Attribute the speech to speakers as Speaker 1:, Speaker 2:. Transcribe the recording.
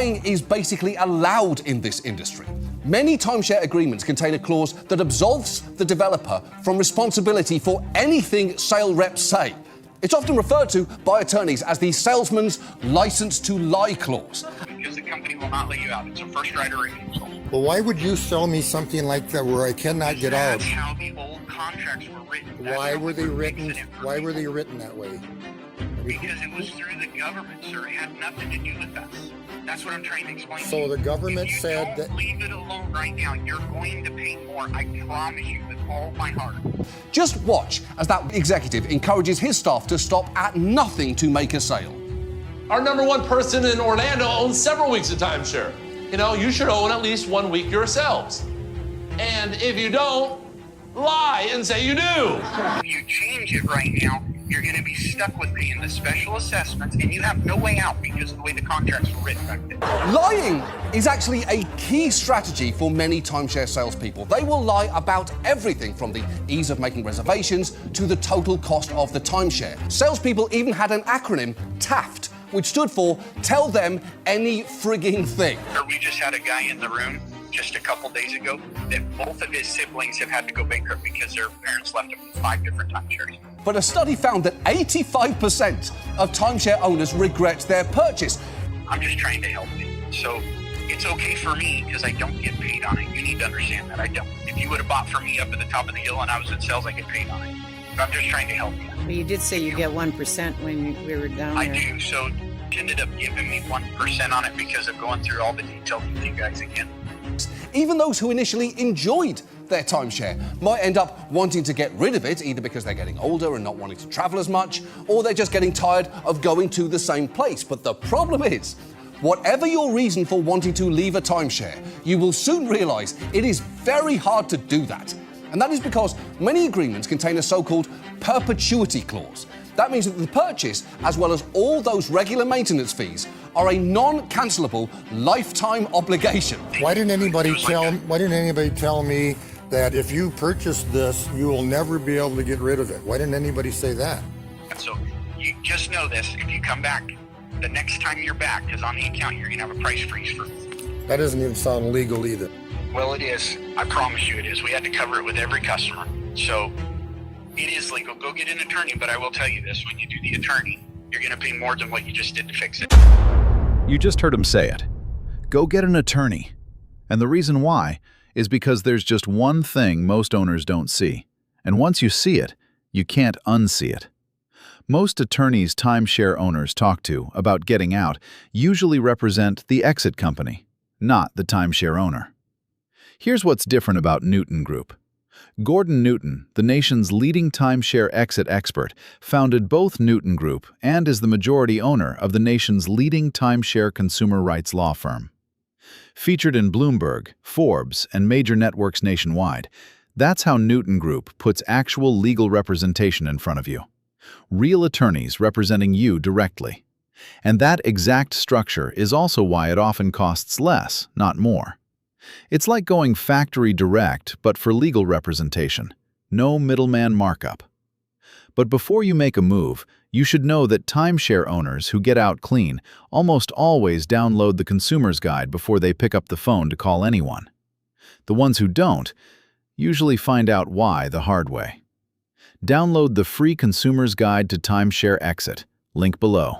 Speaker 1: Lying is basically allowed in this industry. Many timeshare agreements contain a clause that absolves the developer from responsibility for anything sale reps say. It's often referred to by attorneys as the salesman's license to lie clause.
Speaker 2: Because the company will not let you out. It's a first right of refusal.
Speaker 3: Well, why would you sell me something like that where I cannot get out?
Speaker 2: That's how the old contracts were written.
Speaker 3: Why were they written? Why were they written that way?
Speaker 2: Because it was through the government, sir. It had nothing to do with us. That's what I'm trying to explain.
Speaker 3: So the government
Speaker 2: if you
Speaker 3: said
Speaker 2: don't
Speaker 3: that.
Speaker 2: leave it alone right now, you're going to pay more. I promise you with all my heart.
Speaker 1: Just watch as that executive encourages his staff to stop at nothing to make a sale.
Speaker 4: Our number one person in Orlando owns several weeks of timeshare. You know, you should own at least 1 week yourselves. And if you don't, lie and say you do.
Speaker 2: If you change it right now, you're going to be stuck with paying the special assessments, and you have no way out because of the way the contracts were written back then.
Speaker 1: Lying is actually a key strategy for many timeshare salespeople. They will lie about everything from the ease of making reservations to the total cost of the timeshare. Salespeople even had an acronym, TAFT, which stood for Tell Them Any Frigging Thing.
Speaker 2: We just had a guy in the room just a couple days ago that both of his siblings have had to go bankrupt because their parents left them with 5 different timeshares.
Speaker 1: But a study found that 85% of timeshare owners regret their purchase.
Speaker 2: I'm just trying to help you. So it's okay for me because I don't get paid on it. You need to understand that I don't. If you would have bought from me up at the top of the hill and I was in sales, I get paid on it. But I'm just trying to help you.
Speaker 5: Well, you did say you get 1% when we were down there.
Speaker 2: I do. So he ended up giving me 1% on it because of going through all the details with you guys again.
Speaker 1: Even those who initially enjoyed their timeshare might end up wanting to get rid of it, either because they're getting older and not wanting to travel as much, or they're just getting tired of going to the same place. But the problem is, whatever your reason for wanting to leave a timeshare, you will soon realize it is very hard to do that. And that is because many agreements contain a so-called perpetuity clause. That means that the purchase, as well as all those regular maintenance fees, are a non-cancelable lifetime obligation.
Speaker 3: Why didn't anybody tell me that if you purchase this, you will never be able to get rid of it? Why didn't anybody say that?
Speaker 2: So you just know this, if you come back, the next time you're back, because on the account you're going to have a price freeze for.
Speaker 3: That doesn't even sound legal either.
Speaker 2: Well, it is. I promise you it is. We had to cover it with every customer. So it is legal. Go get an attorney, but I will tell you this. When you do the attorney, you're going to pay more than what you just did to fix it.
Speaker 6: You just heard him say it. Go get an attorney. And the reason why is because there's just one thing most owners don't see. And once you see it, you can't unsee it. Most attorneys timeshare owners talk to about getting out usually represent the exit company, not the timeshare owner. Here's what's different about Newton Group. Gordon Newton, the nation's leading timeshare exit expert, founded both Newton Group and is the majority owner of the nation's leading timeshare consumer rights law firm. Featured in Bloomberg, Forbes, and major networks nationwide, that's how Newton Group puts actual legal representation in front of you. Real attorneys representing you directly. And that exact structure is also why it often costs less, not more. It's like going factory direct, but for legal representation. No middleman markup. But before you make a move, you should know that timeshare owners who get out clean almost always download the consumer's guide before they pick up the phone to call anyone. The ones who don't usually find out why the hard way. Download the free consumer's guide to timeshare exit, link below.